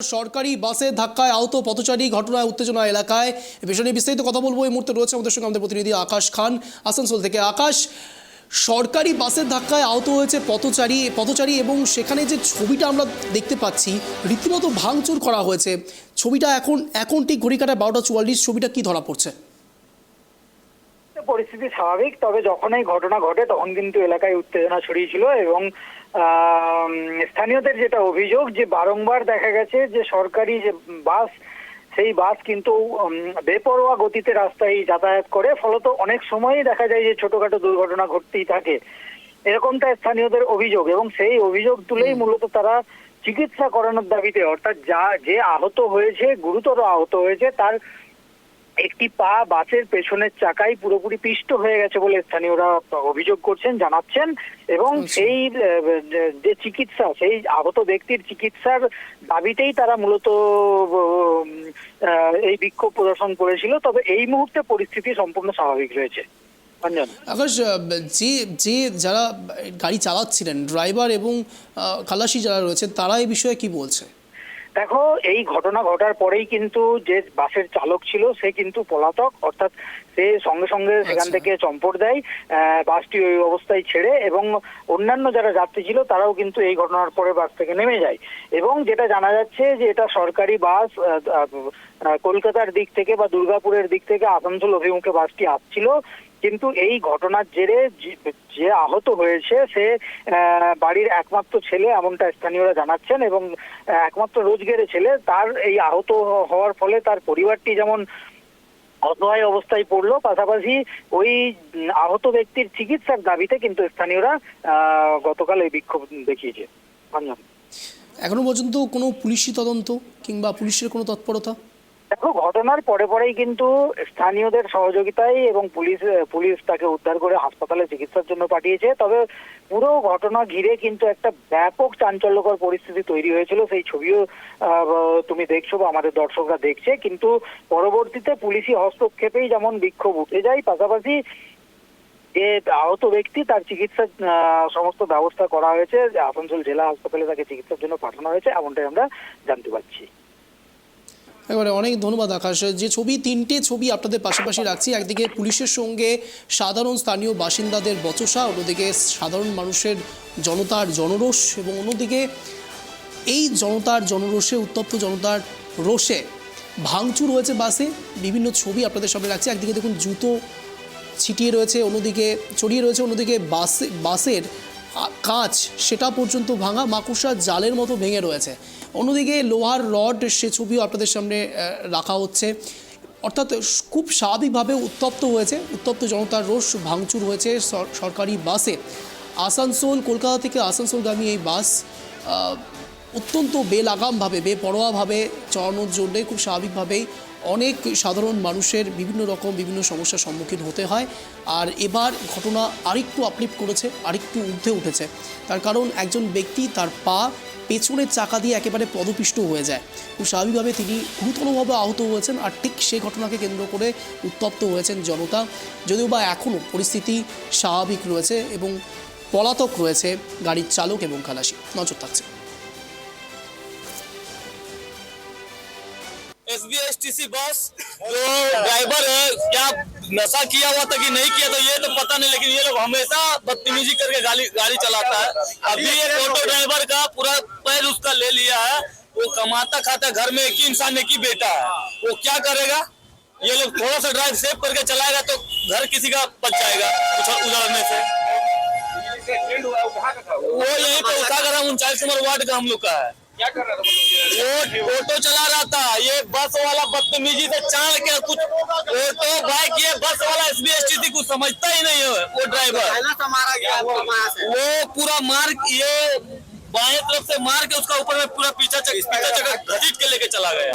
সরকারি বাসের ধাক্কায় আহত পথচারী, ঘটনায় উত্তেজনা এলাকায়। বিষয়ে বিস্তারিত কথা বলবো এই মুহূর্তে রয়েছে আমাদের সঙ্গে আমাদের প্রতিনিধি আকাশ খান আসানসোল থেকে। আকাশ, সরকারি বাসের ধাক্কায় আহত হয়েছে পথচারী এবং সেখানে যে ছবিটা আমরা দেখতে পাচ্ছি রীতিমতো ভাঙচুর করা হয়েছে। ছবিটা এখন ঠিক ঘড়ি কাটা 12:44, ছবিটা কি ধরা পড়ছে? পরিস্থিতি স্বাভাবিক, তবে যখন এই ঘটনা ঘটে তখন কিন্তু এলাকায় উত্তেজনা ছড়িয়েছিল এবং স্থানীয়দের যেটা অভিযোগ যে বারংবার দেখা গেছে যে সরকারি যে বাস, সেই বাস কিন্তু বেপরোয়া গতিতে রাস্তায় যাতায়াত করে, ফলত অনেক সময়ই দেখা যায় যে ছোটখাটো দুর্ঘটনা ঘটতেই থাকে, এরকমটা স্থানীয়দের অভিযোগ। এবং সেই অভিযোগ তুলেই মূলত তারা চিকিৎসা করানোর দাবিতে, অর্থাৎ যে আহত হয়েছে, গুরুতর আহত হয়েছে, তার একটি পা বাসের পেছনের চাকায় পুরোপুরি পিষ্ট হয়ে গেছে বলে স্থানীয়রা অভিযোগ করছেন, জানাচ্ছেন। এবং সেই যে চিকিৎসা, সেই আহত ব্যক্তির চিকিৎসার দাবিতেই তারা মূলত এই বিক্ষোভ প্রদর্শন করেছিল। তবে এই মুহূর্তে পরিস্থিতি সম্পূর্ণ স্বাভাবিক রয়েছে। আকাশ, যে যারা গাড়ি চালাচ্ছিলেন, ড্রাইভার এবং খালাসি যারা রয়েছেন, তারা এই বিষয়ে কি বলছে? দেখো, এই ঘটনা ঘটার পরেই কিন্তু যে বাসের চালক ছিল সে কিন্তু পলাতক, অর্থাৎ সে সঙ্গে সঙ্গে সেখান থেকে চম্পট দেয়, বাসটি ওই অবস্থায় ছেড়ে, এবং অন্যান্য যারা যাত্রী ছিল তারাও কিন্তু এই ঘটনার পরে বাস থেকে নেমে যায়। এবং যেটা জানা যাচ্ছে যে এটা সরকারি বাস, কলকাতার দিক থেকে বা দুর্গাপুরের দিক থেকে আসানসোল অভিমুখে বাসটি আসছিল। কিন্তু এই ঘটনার জেরে যে আহত হয়েছে সে বাড়ির একমাত্র ছেলে, এমনটা স্থানীয়রা জানাচ্ছেন। এবং একমাত্র রোজগারে ছেলে, তার এই আহত হওয়ার ফলে তার পরিবারটি যেমন অসহায় অবস্থায় পড়লো, পাশাপাশি ওই আহত ব্যক্তির চিকিৎসার দাবিতে কিন্তু স্থানীয়রা গতকাল এই বিক্ষোভ দেখিয়েছে। এখনো পর্যন্ত কোনো পুলিশি তদন্ত কিংবা পুলিশের কোনো তৎপরতা? দেখো, ঘটনার পরেই কিন্তু স্থানীয়দের সহযোগিতায় এবং পুলিশ তাকে উদ্ধার করে হাসপাতালে চিকিৎসার জন্য পাঠিয়েছে। তবে পুরো ঘটনা ঘিরে কিন্তু একটা ব্যাপক চাঞ্চল্যকর পরিস্থিতি তৈরি হয়েছিল, সেই ছবিও তুমি দেখছো বা আমাদের দর্শকরা দেখছে। কিন্তু পরবর্তীতে পুলিশি হস্তক্ষেপেই যেমন বিক্ষোভ উঠে যায়, পাশাপাশি যে আহত ব্যক্তি তার চিকিৎসার সমস্ত ব্যবস্থা করা হয়েছে, আসানসোল জেলা হাসপাতালে তাকে চিকিৎসার জন্য পাঠানো হয়েছে, এমনটাই আমরা জানতে পারছি। এবারে অনেক ধন্যবাদ আকাশ। যে তিনটে ছবি আপনাদের পাশাপাশি রাখছি, একদিকে পুলিশের সঙ্গে সাধারণ স্থানীয় বাসিন্দাদের বচসা, অন্যদিকে সাধারণ মানুষের জনতার জনরোষ, এবং অন্যদিকে এই জনতার জনরোষে, উত্তপ্ত জনতার রোষে ভাঙচুর হয়েছে বাসে। বিভিন্ন ছবি আপনাদের সামনে রাখছি। একদিকে দেখুন জুতো ছিটিয়ে রয়েছে, অন্যদিকে ছড়িয়ে রয়েছে, অন্যদিকে বাসের কাঁচ সেটা পর্যন্ত ভাঙা, মাকড়সার জালের মতো ভেঙে রয়েছে। অন্যদিকে লোহার রড, সে ছবিও আপনাদের সামনে রাখা হচ্ছে। অর্থাৎ খুব স্বাভাবিকভাবে উত্তপ্ত জনতার রোষ, ভাঙচুর হয়েছে সরকারি বাসে। কলকাতা থেকে আসানসোলগামী এই বাস অত্যন্ত বেলাগামভাবে, বেপরোয়াভাবে চালানোর জন্যে খুব স্বাভাবিকভাবেই অনেক সাধারণ মানুষের বিভিন্ন সমস্যার সম্মুখীন হতে হয়। আর এবার ঘটনা আরেকটু আপলিফ্ট করেছে, আরেকটু ঊর্ধ্বে উঠেছে। তার কারণ একজন ব্যক্তি তার পা পেছনের চাকা দিয়ে একেবারে পদপিষ্ট হয়ে যায়। খুব স্বাভাবিকভাবে তিনি গুরুতরভাবে আহত হয়েছেন। আর ঠিক সেই ঘটনাকে কেন্দ্র করে উত্তপ্ত হয়েছেন জনতা। যদিও বা এখনও পরিস্থিতি স্বাভাবিক রয়েছে এবং পলাতক রয়েছে গাড়ির চালক এবং খালাসি। নজর থাকছে। SBSTC बस जो ड्राइवर है, क्या नशा किया हुआ था कि नहीं किया था ये तो पता नहीं, लेकिन ये लोग हमेशा बदतमीजी करके गाड़ी चलाता है। अभी एक ऑटो ड्राइवर का पूरा पैर उसका ले लिया है। वो कमाता खाता घर में, एक ही इंसान, एक ही बेटा है, वो क्या करेगा? ये लोग थोड़ा सा ड्राइव सेव करके चलाएगा तो घर किसी का बच जाएगा उजाड़ने से। वो यही पे उठागरा 39 नंबर वार्ड का हम लोग का है। क्या कर रहा था वो? ऑटो चला रहा था, ये बस वाला बदतमीजी से चाल के कुछ ऑटो बाइक, ये बस वाला SBSTC कुछ समझता ही नहीं है। वो ड्राइवर वो पूरा मार, ये बाएं तरफ से मार के उसका ऊपर में पूरा पीछा चक्कर घसीट के लेके चला गया।